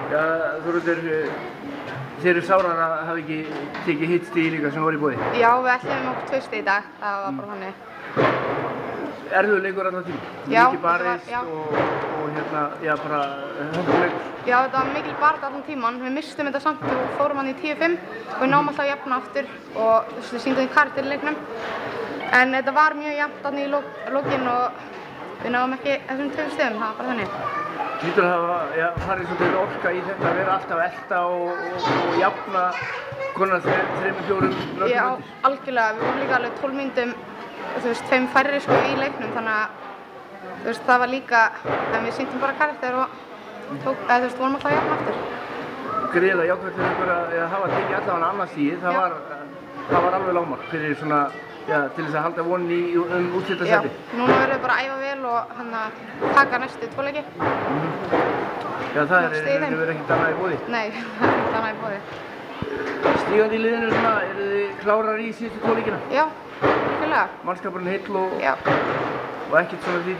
Já, Þórhildur, þeir eru sárar að hafa ekki tekið hitt stig líka sem voru í boði? Já, við ætlum okkur 2 stig í dag, það var bara þannig. Erfiður leikur allan tíma? Já, mikið barist og hérna, já, bara hörkuleikur? Já, þetta var mikil barátta allan tíman. Við misstum þetta samt og fórum hann í 10-5 og við náum alltaf að jafna aftur og við sýndum í karakter í leiknum. En þetta var mjög jafnt þarna í lokin og við náum ekki þessum 2 stigum, það var bara þannig. Hlýtur að hafa farið svolítið orka í þetta að vera alltaf að elta og jafna konar 3-4 lögum? Já, algjörlega. Við vorum líka alveg 12 mínútum, 2 færri sko í leiknum, þannig að það var líka, en við sýndum bara karakter og vorum alltaf að jafna aftur. Gríðarlega jákvæmt fyrir ykkur að hafa tekið allavega annað stigið, það var alveg lágmark fyrir svona, já, til þess að halda vonin í úrslitarsæti. Já, núna verðum við bara að æfa vel og taka næstu 2 leiki. Já, það verður ekkert annað í boði? Nei, það er ekkert annað í boði. Stígandi í liðinu svona, eru þið klárar í síðustu 2 leikina? Já, virkilega. Mannskapurinn heill og ekkert svona því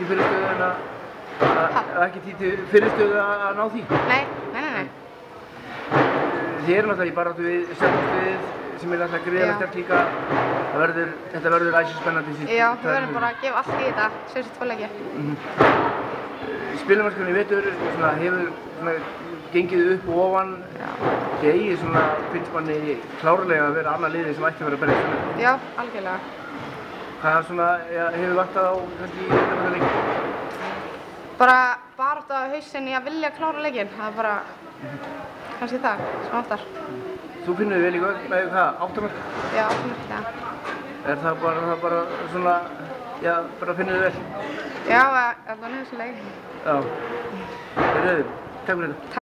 til fyrirstöðu að ná því? Nei. Þið eru náttúrulega í baráttu við stjórnarstuðið sem er náttúrulega gríðarlega sterkt líka. Þetta verður æsispennandi síðan. Já, við verðum bara að gefa allt í þetta, síðustu 2 leiki. Spilamennskan í vetur hefur gengið upp og ofan. Þið eigið svona, finnst manni klárlega að vera annað liðið sem ætti að vera að berjast svona? Já, algjörlega. Hvað svona hefur vantað á kannski í þetta leikinn? Bara barátta á hausinn í að vilja klára leikinn. Það er bara kannski það sem vantar. Þú finnur vel í góð með hvað, 8 mörk? Já, 8 mörk, já. Er það bara svona, já, bara finnur þið vel? Já, allan í þessu leik. Já. Takk fyrir þetta.